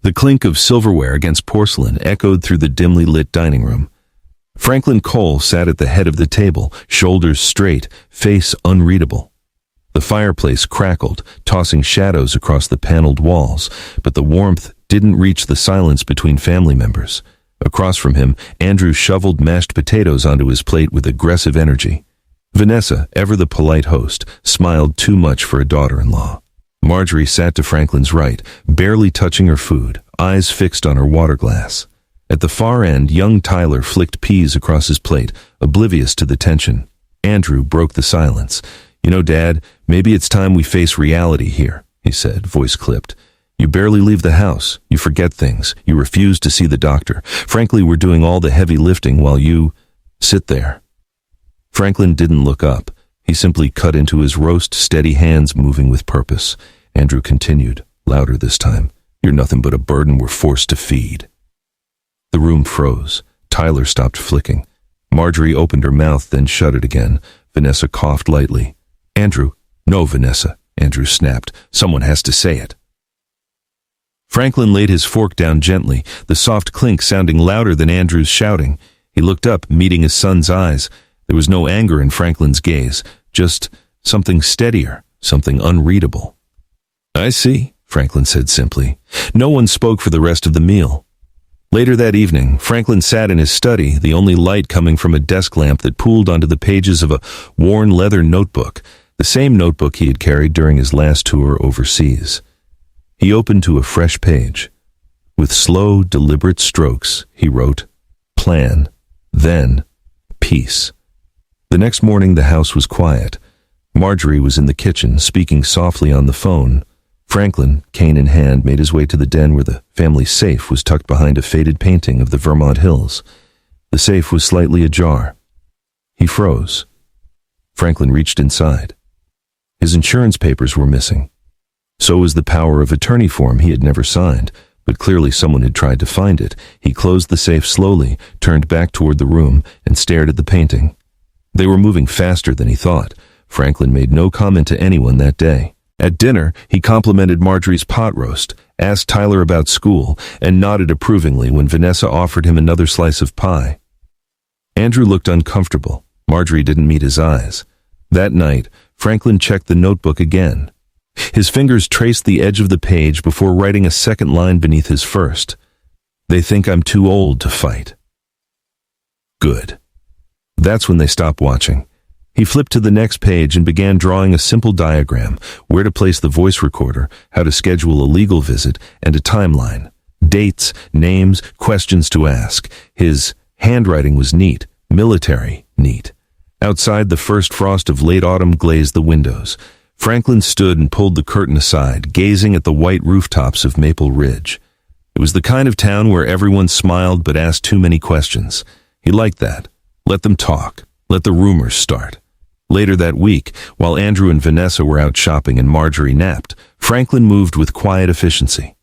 The clink of silverware against porcelain echoed through the dimly lit dining room. Franklin Cole sat at the head of the table, shoulders straight, face unreadable. The fireplace crackled, tossing shadows across the paneled walls, but the warmth didn't reach the silence between family members. Across from him, Andrew shoveled mashed potatoes onto his plate with aggressive energy. Vanessa, ever the polite host, smiled too much for a daughter-in-law. Marjorie sat to Franklin's right, barely touching her food, eyes fixed on her water glass. At the far end, young Tyler flicked peas across his plate, oblivious to the tension. Andrew broke the silence. "You know, Dad, maybe it's time we face reality here," he said, voice clipped. "You barely leave the house. You forget things. You refuse to see the doctor. Frankly, we're doing all the heavy lifting while you sit there." Franklin didn't look up. He simply cut into his roast, steady hands moving with purpose. Andrew continued, louder this time. "You're nothing but a burden we're forced to feed." The room froze. Tyler stopped flicking. Marjorie opened her mouth, then shut it again. Vanessa coughed lightly. "Andrew." "No, Vanessa," Andrew snapped. "Someone has to say it." Franklin laid his fork down gently, the soft clink sounding louder than Andrew's shouting. He looked up, meeting his son's eyes. There was no anger in Franklin's gaze, just something steadier, something unreadable. "I see," Franklin said simply. No one spoke for the rest of the meal. Later that evening, Franklin sat in his study, the only light coming from a desk lamp that pooled onto the pages of a worn leather notebook, the same notebook he had carried during his last tour overseas. He opened to a fresh page. With slow, deliberate strokes, he wrote, "Plan, then peace." The next morning the house was quiet. Marjorie was in the kitchen, speaking softly on the phone. Franklin, cane in hand, made his way to the den where the family safe was tucked behind a faded painting of the Vermont hills. The safe was slightly ajar. He froze. Franklin reached inside. His insurance papers were missing. So was the power of attorney form he had never signed, but clearly someone had tried to find it. He closed the safe slowly, turned back toward the room, and stared at the painting. They were moving faster than he thought. Franklin made no comment to anyone that day. At dinner, he complimented Marjorie's pot roast, asked Tyler about school, and nodded approvingly when Vanessa offered him another slice of pie. Andrew looked uncomfortable. Marjorie didn't meet his eyes. That night, Franklin checked the notebook again. His fingers traced the edge of the page before writing a second line beneath his first. "They think I'm too old to fight." Good. That's when they stopped watching. He flipped to the next page and began drawing a simple diagram, where to place the voice recorder, how to schedule a legal visit, and a timeline. Dates, names, questions to ask. His handwriting was neat, military neat. Outside, the first frost of late autumn glazed the windows. Franklin stood and pulled the curtain aside, gazing at the white rooftops of Maple Ridge. It was the kind of town where everyone smiled but asked too many questions. He liked that. Let them talk. Let the rumors start. Later that week, while Andrew and Vanessa were out shopping and Marjorie napped, Franklin moved with quiet efficiency.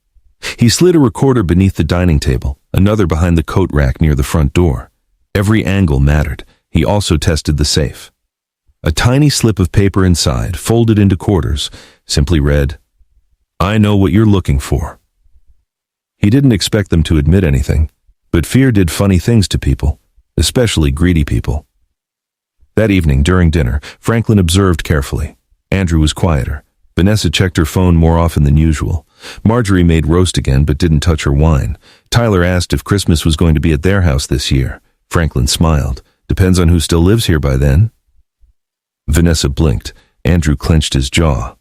He slid a recorder beneath the dining table, another behind the coat rack near the front door. Every angle mattered. He also tested the safe. A tiny slip of paper inside, folded into quarters, simply read, "I know what you're looking for." He didn't expect them to admit anything, but fear did funny things to people, especially greedy people. That evening, during dinner, Franklin observed carefully. Andrew was quieter. Vanessa checked her phone more often than usual. Marjorie made roast again but didn't touch her wine. Tyler asked if Christmas was going to be at their house this year. Franklin smiled. "Depends on who still lives here by then." Vanessa blinked. Andrew clenched his jaw.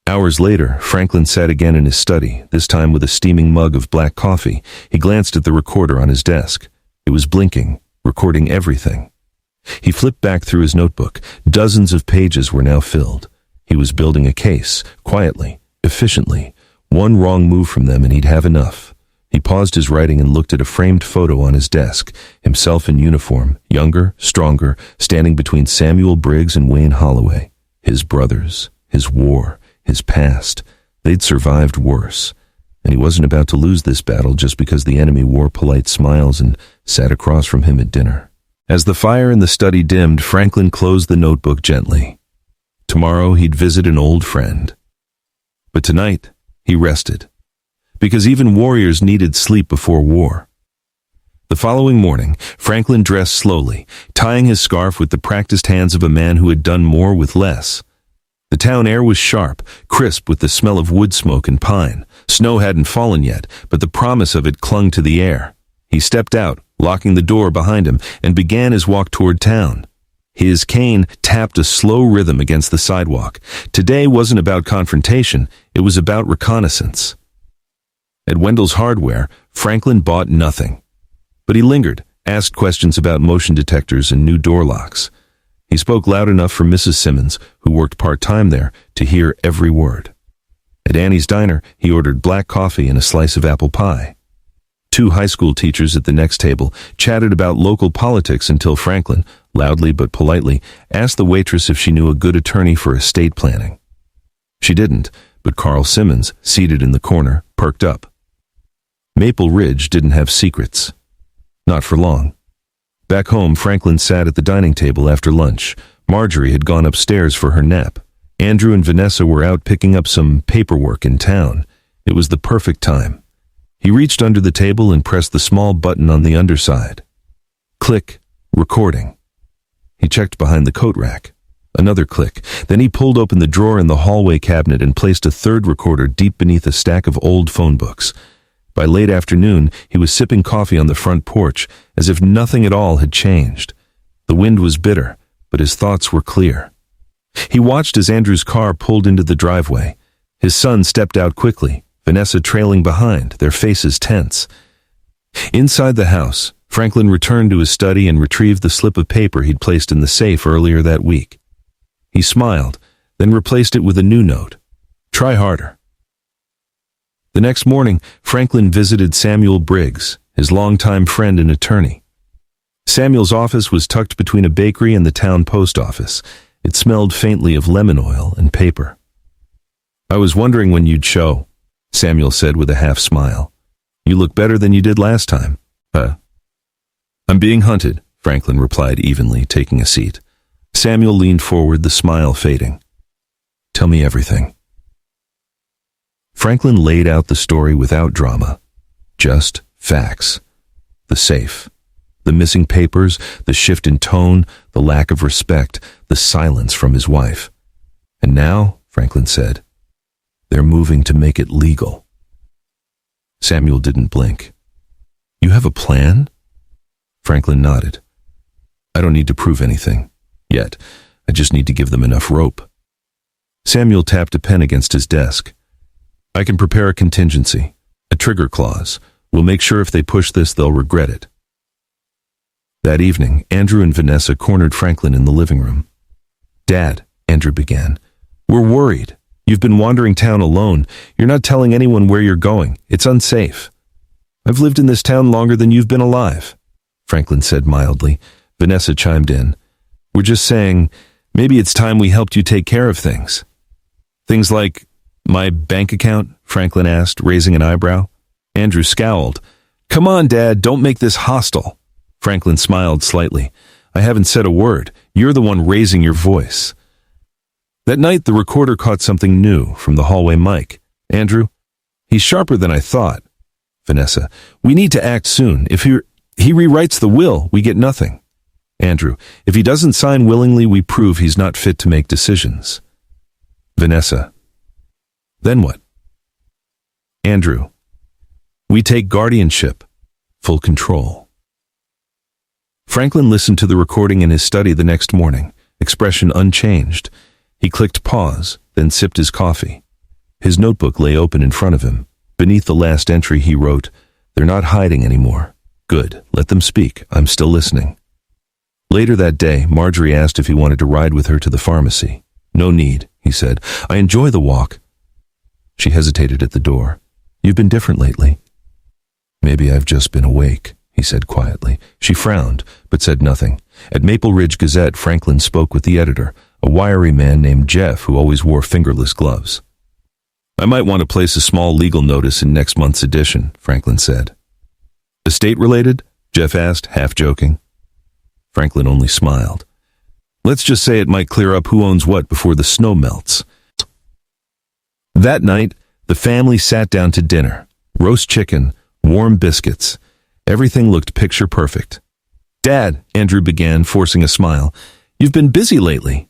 Hours later, Franklin sat again in his study, this time with a steaming mug of black coffee. He glanced at the recorder on his desk. It was blinking, recording everything. He flipped back through his notebook. Dozens of pages were now filled. He was building a case, quietly, efficiently. One wrong move from them and he'd have enough. He paused his writing and looked at a framed photo on his desk, himself in uniform, younger, stronger, standing between Samuel Briggs and Wayne Holloway. His brothers, his war, his past. They'd survived worse. And he wasn't about to lose this battle just because the enemy wore polite smiles and sat across from him at dinner. As the fire in the study dimmed, Franklin closed the notebook gently. Tomorrow he'd visit an old friend. But tonight, he rested. because even warriors needed sleep before war. The following morning, Franklin dressed slowly, tying his scarf with the practiced hands of a man who had done more with less. The town air was sharp, crisp with the smell of wood smoke and pine. Snow hadn't fallen yet, but the promise of it clung to the air. He stepped out, locking the door behind him, and began his walk toward town. His cane tapped a slow rhythm against the sidewalk. Today wasn't about confrontation, it was about reconnaissance. At Wendell's Hardware, Franklin bought nothing. But he lingered, asked questions about motion detectors and new door locks. He spoke loud enough for Mrs. Simmons, who worked part-time there, to hear every word. At Annie's diner, he ordered black coffee and a slice of apple pie. 2 high school teachers at the next table chatted about local politics until Franklin, loudly but politely, asked the waitress if she knew a good attorney for estate planning. She didn't, but Carl Simmons, seated in the corner, perked up. Maple Ridge didn't have secrets. Not for long. Back home, Franklin sat at the dining table after lunch. Marjorie had gone upstairs for her nap. Andrew and Vanessa were out picking up some paperwork in town. It was the perfect time. He reached under the table and pressed the small button on the underside. Click, recording. He checked behind the coat rack. Another click. Then he pulled open the drawer in the hallway cabinet and placed a third recorder deep beneath a stack of old phone books. By late afternoon, he was sipping coffee on the front porch, as if nothing at all had changed. The wind was bitter, but his thoughts were clear. He watched as Andrew's car pulled into the driveway. His son stepped out quickly, Vanessa trailing behind, their faces tense. Inside the house, Franklin returned to his study and retrieved the slip of paper he'd placed in the safe earlier that week. He smiled, then replaced it with a new note. Try harder. The next morning, Franklin visited Samuel Briggs, his longtime friend and attorney. Samuel's office was tucked between a bakery and the town post office. It smelled faintly of lemon oil and paper. I was wondering when you'd show, Samuel said with a half smile. You look better than you did last time. I'm being hunted, Franklin replied evenly, taking a seat. Samuel leaned forward, the smile fading. Tell me everything. Franklin laid out the story without drama. Just facts. The safe. The missing papers, the shift in tone, the lack of respect, the silence from his wife. And now, Franklin said, they're moving to make it legal. Samuel didn't blink. You have a plan? Franklin nodded. I don't need to prove anything. Yet. I just need to give them enough rope. Samuel tapped a pen against his desk. I can prepare a contingency, a trigger clause. We'll make sure if they push this, they'll regret it. That evening, Andrew and Vanessa cornered Franklin in the living room. Dad, Andrew began, we're worried. You've been wandering town alone. You're not telling anyone where you're going. It's unsafe. I've lived in this town longer than you've been alive, Franklin said mildly. Vanessa chimed in. We're just saying, maybe it's time we helped you take care of things. Things like my bank account? Franklin asked, raising an eyebrow. Andrew scowled. Come on, Dad, don't make this hostile. Franklin smiled slightly. I haven't said a word. You're the one raising your voice. That night, the recorder caught something new from the hallway mic. Andrew, he's sharper than I thought. Vanessa, we need to act soon. If he rewrites the will, we get nothing. Andrew, if he doesn't sign willingly, we prove he's not fit to make decisions. Vanessa, then what? Andrew, we take guardianship, full control. Franklin listened to the recording in his study the next morning, expression unchanged. He clicked pause, then sipped his coffee. His notebook lay open in front of him. Beneath the last entry he wrote, They're not hiding anymore. Good, let them speak. I'm still listening. Later that day, Marjorie asked if he wanted to ride with her to the pharmacy. No need, he said. I enjoy the walk. She hesitated at the door. You've been different lately. Maybe I've just been awake, he said quietly. She frowned, but said nothing. At Maple Ridge Gazette, Franklin spoke with the editor, a wiry man named Jeff who always wore fingerless gloves. I might want to place a small legal notice in next month's edition, Franklin said. Estate-related? Jeff asked, half joking. Franklin only smiled. Let's just say it might clear up who owns what before the snow melts. That night, the family sat down to dinner. Roast chicken, warm biscuits. Everything looked picture perfect. "Dad," Andrew began, forcing a smile, "you've been busy lately."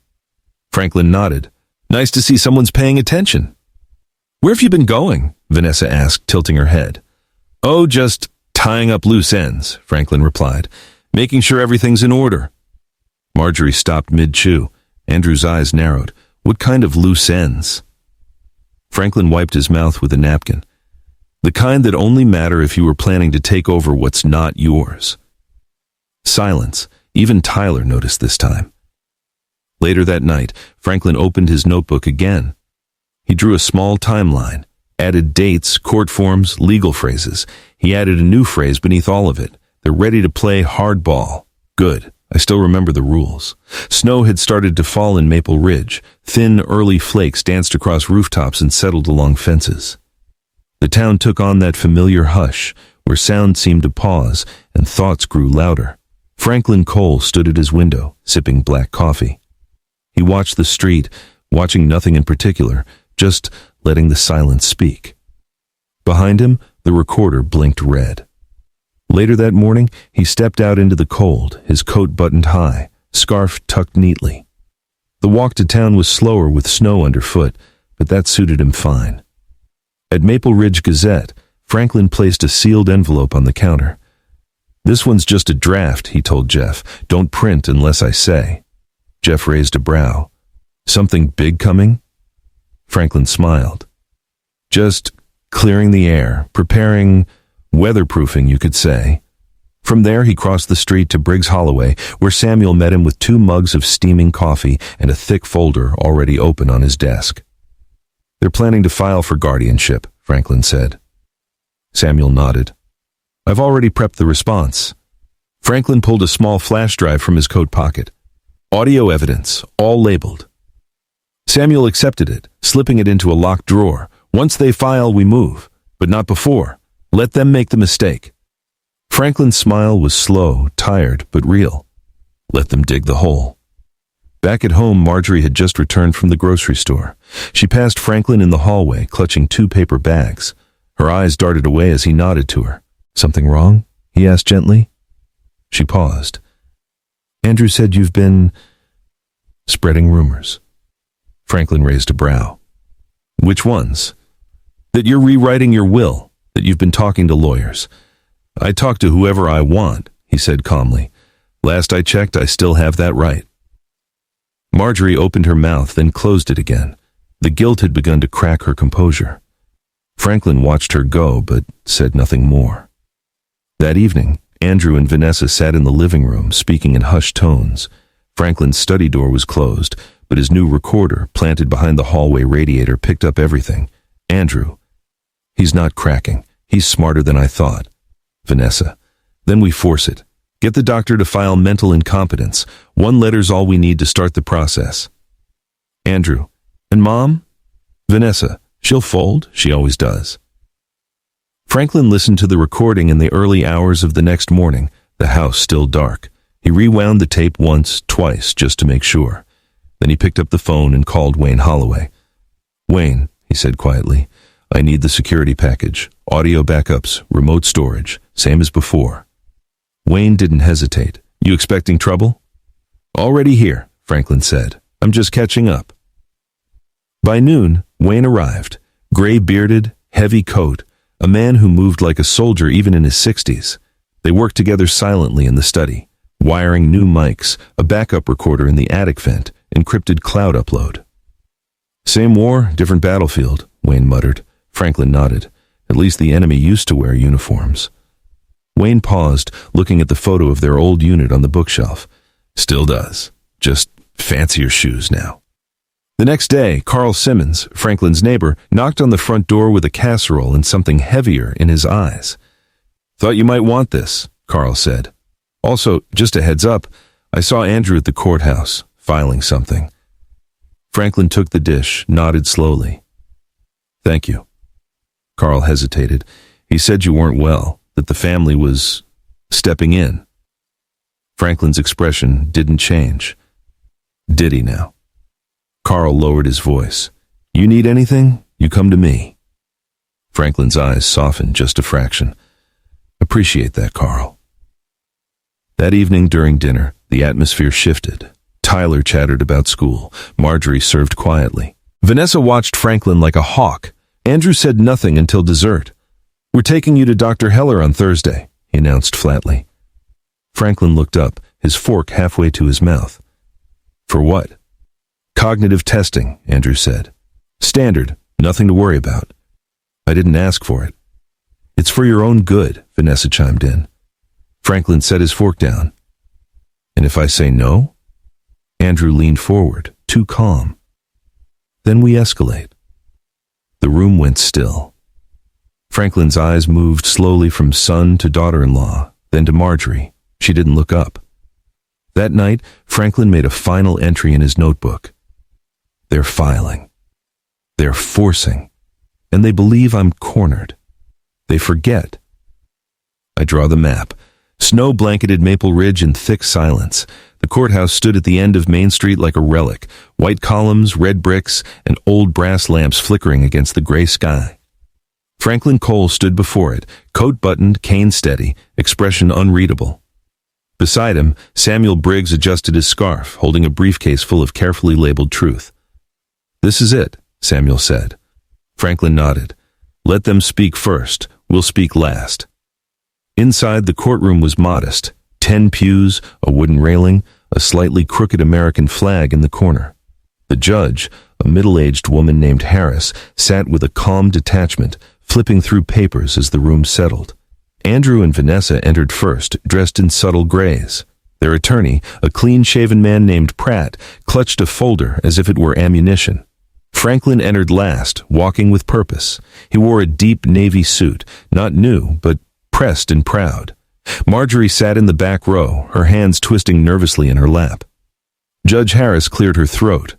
Franklin nodded. "Nice to see someone's paying attention." "Where have you been going?" Vanessa asked, tilting her head. "Oh, just tying up loose ends," Franklin replied, "making sure everything's in order." Marjorie stopped mid-chew. Andrew's eyes narrowed. What kind of loose ends? Franklin wiped his mouth with a napkin. The kind that only matter if you were planning to take over what's not yours. Silence. Even Tyler noticed this time. Later that night, Franklin opened his notebook again. He drew a small timeline, added dates, court forms, legal phrases. He added a new phrase beneath all of it. "They're ready to play hardball." Good. I still remember the rules. Snow had started to fall in Maple Ridge. Thin, early flakes danced across rooftops and settled along fences. The town took on that familiar hush, where sound seemed to pause and thoughts grew louder. Franklin Cole stood at his window, sipping black coffee. He watched the street, watching nothing in particular, just letting the silence speak. Behind him, the recorder blinked red. Later that morning, he stepped out into the cold, his coat buttoned high, scarf tucked neatly. The walk to town was slower with snow underfoot, but that suited him fine. At Maple Ridge Gazette, Franklin placed a sealed envelope on the counter. "This one's just a draft," he told Jeff. "Don't print unless I say." Jeff raised a brow. "Something big coming?" Franklin smiled. "Just clearing the air, preparing, weatherproofing, you could say." From there, he crossed the street to Briggs Holloway, where Samuel met him with 2 mugs of steaming coffee and a thick folder already open on his desk. "They're planning to file for guardianship," Franklin said. Samuel nodded. "I've already prepped the response." Franklin pulled a small flash drive from his coat pocket. "Audio evidence, all labeled." Samuel accepted it, slipping it into a locked drawer. "Once they file, we move, but not before. Let them make the mistake." Franklin's smile was slow, tired, but real. Let them dig the hole. Back at home, Marjorie had just returned from the grocery store. She passed Franklin in the hallway, clutching 2 paper bags. Her eyes darted away as he nodded to her. "Something wrong?" he asked gently. She paused. "Andrew said you've been spreading rumors." Franklin raised a brow. "Which ones?" "That you're rewriting your will, that you've been talking to lawyers." "I talk to whoever I want," he said calmly. "Last I checked, I still have that right." Marjorie opened her mouth, then closed it again. The guilt had begun to crack her composure. Franklin watched her go, but said nothing more. That evening, Andrew and Vanessa sat in the living room, speaking in hushed tones. Franklin's study door was closed, but his new recorder, planted behind the hallway radiator, picked up everything. "Andrew, he's not cracking. He's smarter than I thought." Vanessa, "Then we force it. Get the doctor to file mental incompetence. 1 letter's all we need to start the process." Andrew, "And Mom?" Vanessa, "She'll fold. She always does." Franklin listened to the recording in the early hours of the next morning, the house still dark. He rewound the tape once, twice, just to make sure. Then he picked up the phone and called Wayne Holloway. "Wayne," he said quietly, "I need the security package, audio backups, remote storage, same as before." Wayne didn't hesitate. "You expecting trouble?" "Already here," Franklin said. "I'm just catching up." By noon, Wayne arrived, gray-bearded, heavy coat, a man who moved like a soldier even in his 60s. They worked together silently in the study, wiring new mics, a backup recorder in the attic vent, encrypted cloud upload. "Same war, different battlefield," Wayne muttered. Franklin nodded. At least the enemy used to wear uniforms. Wayne paused, looking at the photo of their old unit on the bookshelf. "Still does. Just fancier shoes now." The next day, Carl Simmons, Franklin's neighbor, knocked on the front door with a casserole and something heavier in his eyes. "Thought you might want this," Carl said. "Also, just a heads up, I saw Andrew at the courthouse, filing something." Franklin took the dish, nodded slowly. "Thank you." Carl hesitated. "He said you weren't well, that the family was stepping in." Franklin's expression didn't change. Did he now? Carl lowered his voice. "You need anything? You come to me." Franklin's eyes softened just a fraction. Appreciate that, Carl. That evening during dinner, the atmosphere shifted. Tyler chattered about school. Marjorie served quietly. Vanessa watched Franklin like a hawk. Andrew said nothing until dessert. "We're taking you to Dr. Heller on Thursday," he announced flatly. Franklin looked up, his fork halfway to his mouth. "For what?" "Cognitive testing," Andrew said. "Standard, nothing to worry about." "I didn't ask for it." "It's for your own good," Vanessa chimed in. Franklin set his fork down. "And if I say no?" Andrew leaned forward, too calm. "Then we escalate." The room went still. Franklin's eyes moved slowly from son to daughter-in-law, then to Marjorie. She didn't look up. That night, Franklin made a final entry in his notebook. "They're filing. They're forcing. And they believe I'm cornered. They forget." I draw the map. Snow blanketed Maple Ridge in thick silence. The courthouse stood at the end of Main Street like a relic, white columns, red bricks, and old brass lamps flickering against the gray sky. Franklin Cole stood before it, coat buttoned, cane steady, expression unreadable. Beside him, Samuel Briggs adjusted his scarf, holding a briefcase full of carefully labeled truth. "This is it," Samuel said. Franklin nodded. "Let them speak first. We'll speak last." Inside, the courtroom was modest. 10 pews, a wooden railing, a slightly crooked American flag in the corner. The judge, a middle-aged woman named Harris, sat with a calm detachment, flipping through papers as the room settled. Andrew and Vanessa entered first, dressed in subtle grays. Their attorney, a clean-shaven man named Pratt, clutched a folder as if it were ammunition. Franklin entered last, walking with purpose. He wore a deep navy suit, not new, but pressed and proud. Marjorie sat in the back row, her hands twisting nervously in her lap. Judge Harris cleared her throat.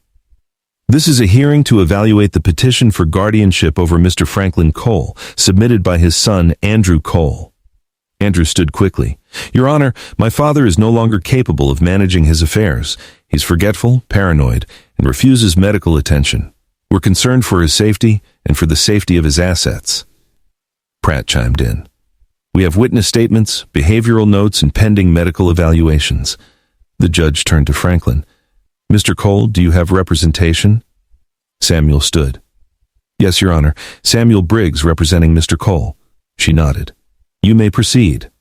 "This is a hearing to evaluate the petition for guardianship over Mr. Franklin Cole, submitted by his son, Andrew Cole." Andrew stood quickly. "Your Honor, my father is no longer capable of managing his affairs. He's forgetful, paranoid, and refuses medical attention. We're concerned for his safety and for the safety of his assets." Pratt chimed in. "We have witness statements, behavioral notes, and pending medical evaluations." The judge turned to Franklin. "Mr. Cole, do you have representation?" Samuel stood. "Yes, Your Honor. Samuel Briggs representing Mr. Cole." She nodded. "You may proceed."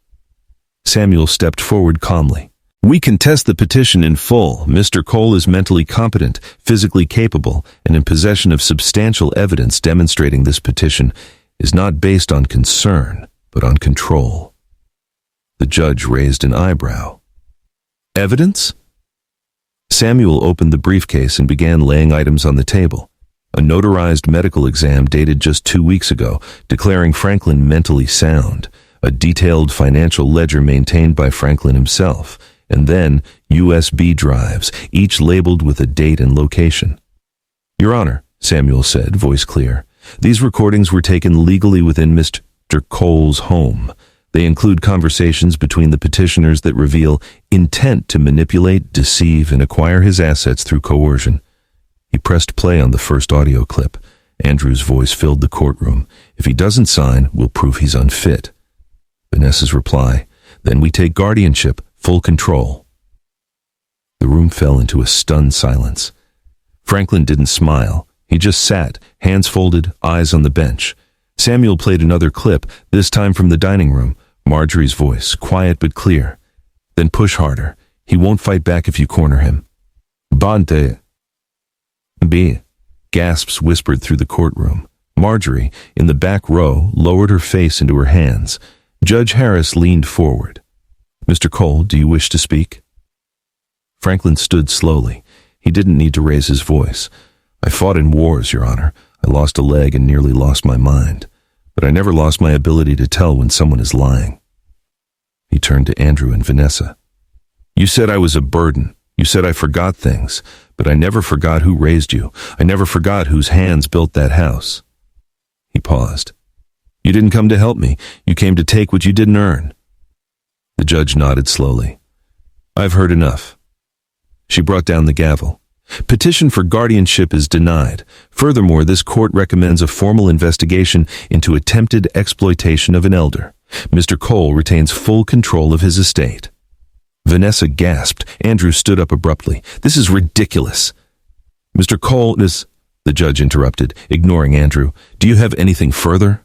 Samuel stepped forward calmly. "We contest the petition in full. Mr. Cole is mentally competent, physically capable, and in possession of substantial evidence demonstrating this petition is not based on concern, but on control." The judge raised an eyebrow. "Evidence?" Samuel opened the briefcase and began laying items on the table. A notarized medical exam dated just 2 weeks ago, declaring Franklin mentally sound. A detailed financial ledger maintained by Franklin himself, and then USB drives, each labeled with a date and location. "Your Honor," Samuel said, voice clear, "these recordings were taken legally within Mr. Cole's home. They include conversations between the petitioners that reveal intent to manipulate, deceive, and acquire his assets through coercion." He pressed play on the first audio clip. Andrew's voice filled the courtroom. "If he doesn't sign, we'll prove he's unfit." Vanessa's reply, "Then we take guardianship, full control." The room fell into a stunned silence. Franklin didn't smile. He just sat, hands folded, eyes on the bench. Samuel played another clip, this time from the dining room. Marjorie's voice, quiet but clear. "Then push harder. He won't fight back if you corner him." "Bante." "B." Gasps whispered through the courtroom. Marjorie, in the back row, lowered her face into her hands. Judge Harris leaned forward. "Mr. Cole, do you wish to speak?" Franklin stood slowly. He didn't need to raise his voice. "I fought in wars, Your Honor. I lost a leg and nearly lost my mind. But I never lost my ability to tell when someone is lying." He turned to Andrew and Vanessa. "You said I was a burden. You said I forgot things. But I never forgot who raised you. I never forgot whose hands built that house." He paused. "You didn't come to help me. You came to take what you didn't earn." The judge nodded slowly. "I've heard enough." She brought down the gavel. Petition for guardianship is denied. Furthermore, this court recommends a formal investigation into attempted exploitation of an elder. Mr. Cole retains full control of his estate. Vanessa gasped. Andrew stood up abruptly. This is ridiculous. Mr. Cole, the judge interrupted, ignoring Andrew. Do you have anything further?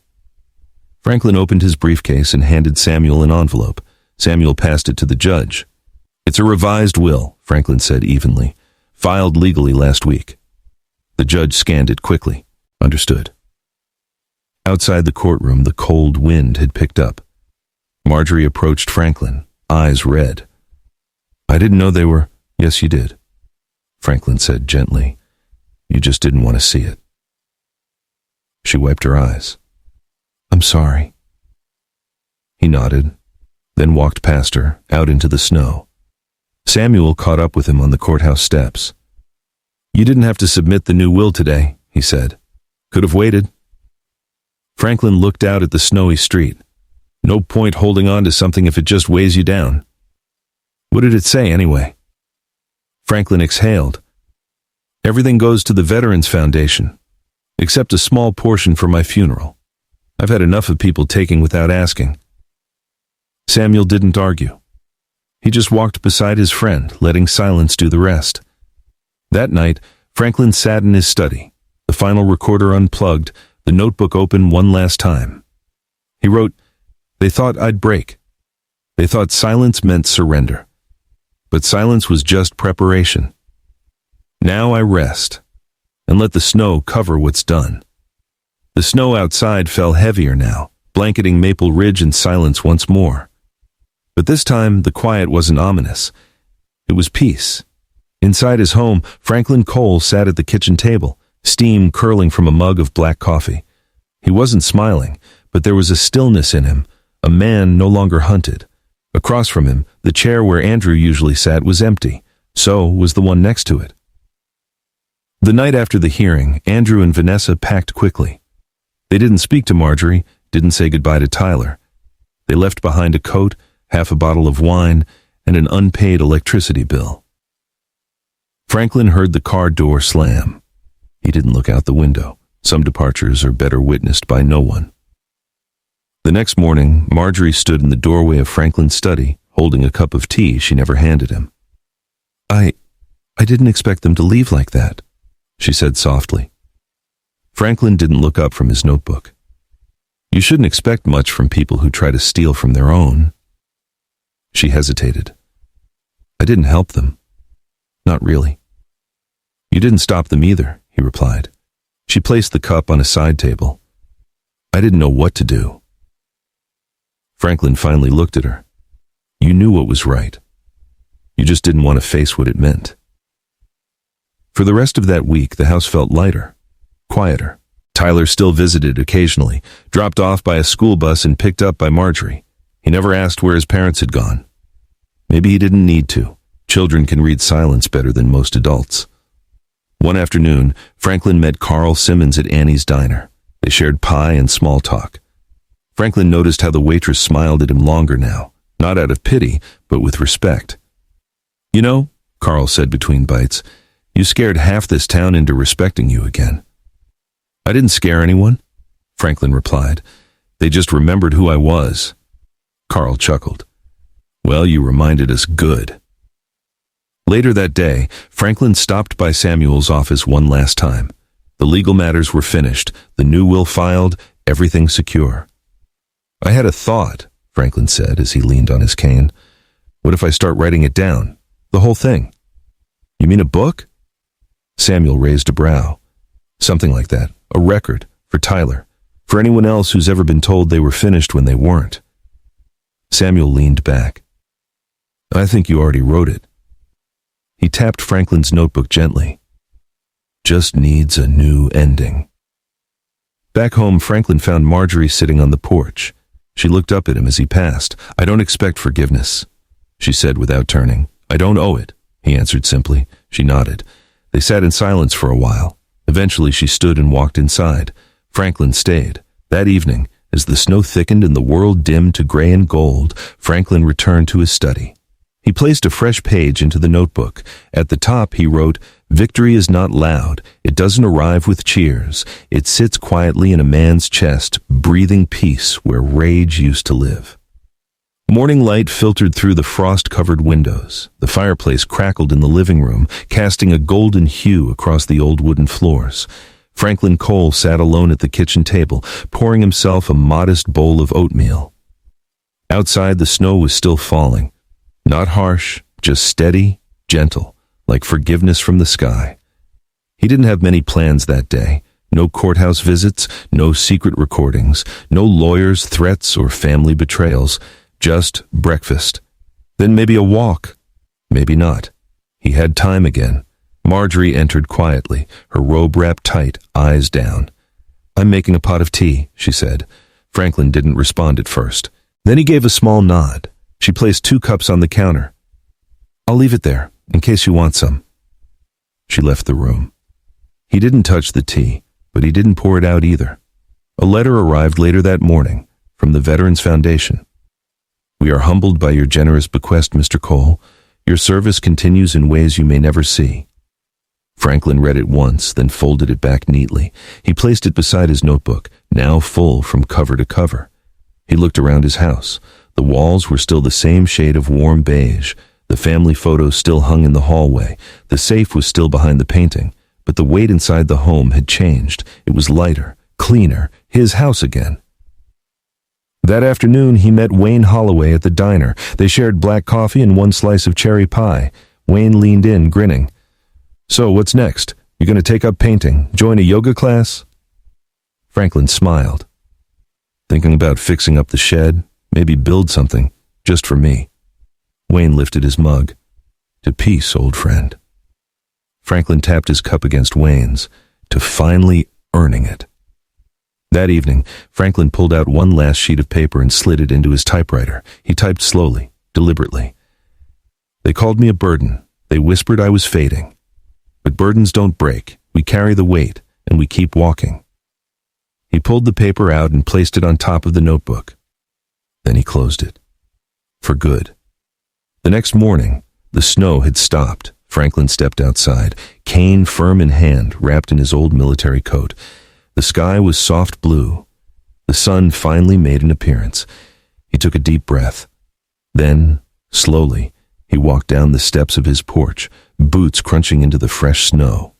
Franklin opened his briefcase and handed Samuel an envelope. Samuel passed it to the judge. It's a revised will, Franklin said evenly. Filed legally last week. The judge scanned it quickly. Understood. Outside the courtroom, the cold wind had picked up. Marjorie approached Franklin, eyes red. I didn't know they were... Yes, you did, Franklin said gently. You just didn't want to see it. She wiped her eyes. I'm sorry. He nodded, then walked past her, out into the snow. Samuel caught up with him on the courthouse steps. You didn't have to submit the new will today, he said. Could have waited. Franklin looked out at the snowy street. No point holding on to something if it just weighs you down. What did it say anyway? Franklin exhaled. Everything goes to the Veterans Foundation, except a small portion for my funeral. I've had enough of people taking without asking. Samuel didn't argue. He just walked beside his friend, letting silence do the rest. That night, Franklin sat in his study, the final recorder unplugged, the notebook open one last time. He wrote, They thought I'd break. They thought silence meant surrender. But silence was just preparation. Now I rest, and let the snow cover what's done. The snow outside fell heavier now, blanketing Maple Ridge in silence once more. But this time, the quiet wasn't ominous. It was peace. Inside his home, Franklin Cole sat at the kitchen table, steam curling from a mug of black coffee. He wasn't smiling, but there was a stillness in him, a man no longer hunted. Across from him, the chair where Andrew usually sat was empty. So was the one next to it. The night after the hearing, Andrew and Vanessa packed quickly. They didn't speak to Marjorie, didn't say goodbye to Tyler. They left behind a coat, half a bottle of wine, and an unpaid electricity bill. Franklin heard the car door slam. He didn't look out the window. Some departures are better witnessed by no one. The next morning, Marjorie stood in the doorway of Franklin's study, holding a cup of tea she never handed him. I didn't expect them to leave like that, she said softly. Franklin didn't look up from his notebook. You shouldn't expect much from people who try to steal from their own. She hesitated. I didn't help them. Not really. You didn't stop them either, he replied. She placed the cup on a side table. I didn't know what to do. Franklin finally looked at her. You knew what was right. You just didn't want to face what it meant. For the rest of that week, the house felt lighter, quieter. Tyler still visited occasionally, dropped off by a school bus and picked up by Marjorie. He never asked where his parents had gone. Maybe he didn't need to. Children can read silence better than most adults. One afternoon, Franklin met Carl Simmons at Annie's diner. They shared pie and small talk. Franklin noticed how the waitress smiled at him longer now, not out of pity, but with respect. You know, Carl said between bites, you scared half this town into respecting you again. I didn't scare anyone, Franklin replied. They just remembered who I was. Carl chuckled. Well, you reminded us good. Later that day, Franklin stopped by Samuel's office one last time. The legal matters were finished, the new will filed, everything secure. I had a thought, Franklin said as he leaned on his cane. What if I start writing it down? The whole thing. You mean a book? Samuel raised a brow. Something like that. A record. For Tyler. For anyone else who's ever been told they were finished when they weren't. Samuel leaned back. I think you already wrote it. He tapped Franklin's notebook gently. Just needs a new ending. Back home, Franklin found Marjorie sitting on the porch. She looked up at him as he passed. I don't expect forgiveness, she said without turning. I don't owe it, he answered simply. She nodded. They sat in silence for a while. Eventually she stood and walked inside. Franklin stayed. That evening, as the snow thickened and the world dimmed to gray and gold, Franklin returned to his study. He placed a fresh page into the notebook. At the top, he wrote, "Victory is not loud. It doesn't arrive with cheers. It sits quietly in a man's chest, breathing peace where rage used to live." Morning light filtered through the frost-covered windows. The fireplace crackled in the living room, casting a golden hue across the old wooden floors. Franklin Cole sat alone at the kitchen table, pouring himself a modest bowl of oatmeal. Outside, the snow was still falling. Not harsh, just steady, gentle, like forgiveness from the sky. He didn't have many plans that day. No courthouse visits, no secret recordings, no lawyers' threats or family betrayals. Just breakfast. Then maybe a walk. Maybe not. He had time again. Marjorie entered quietly, her robe wrapped tight, eyes down. "I'm making a pot of tea," she said. Franklin didn't respond at first. Then he gave a small nod. She placed 2 cups on the counter. "I'll leave it there, in case you want some." She left the room. He didn't touch the tea, but he didn't pour it out either. A letter arrived later that morning from the Veterans Foundation. "We are humbled by your generous bequest, Mr. Cole. Your service continues in ways you may never see." Franklin read it once, then folded it back neatly. He placed it beside his notebook, now full from cover to cover. He looked around his house. The walls were still the same shade of warm beige. The family photos still hung in the hallway. The safe was still behind the painting, but the weight inside the home had changed. It was lighter, cleaner, his house again. That afternoon, he met Wayne Holloway at the diner. They shared black coffee and 1 slice of cherry pie. Wayne leaned in, grinning. "So, what's next? You going to take up painting? Join a yoga class?" Franklin smiled. "Thinking about fixing up the shed, maybe build something, just for me." Wayne lifted his mug. "To peace, old friend." Franklin tapped his cup against Wayne's, to finally earning it. That evening, Franklin pulled out 1 last sheet of paper and slid it into his typewriter. He typed slowly, deliberately. "They called me a burden. They whispered I was fading. But burdens don't break. We carry the weight, and we keep walking." He pulled the paper out and placed it on top of the notebook. Then he closed it. For good. The next morning, the snow had stopped. Franklin stepped outside, cane firm in hand, wrapped in his old military coat. The sky was soft blue. The sun finally made an appearance. He took a deep breath. Then, slowly, he walked down the steps of his porch, boots crunching into the fresh snow.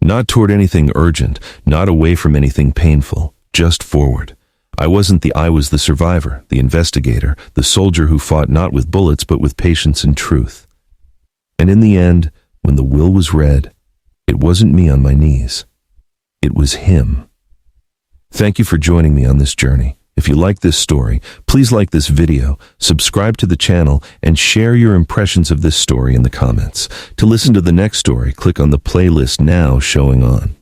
Not toward anything urgent, not away from anything painful, just forward. I was the survivor, the investigator, the soldier who fought not with bullets but with patience and truth. And in the end, when the will was read, it wasn't me on my knees. It was him. Thank you for joining me on this journey. If you like this story, please like this video, subscribe to the channel, and share your impressions of this story in the comments. To listen to the next story, click on the playlist now showing on.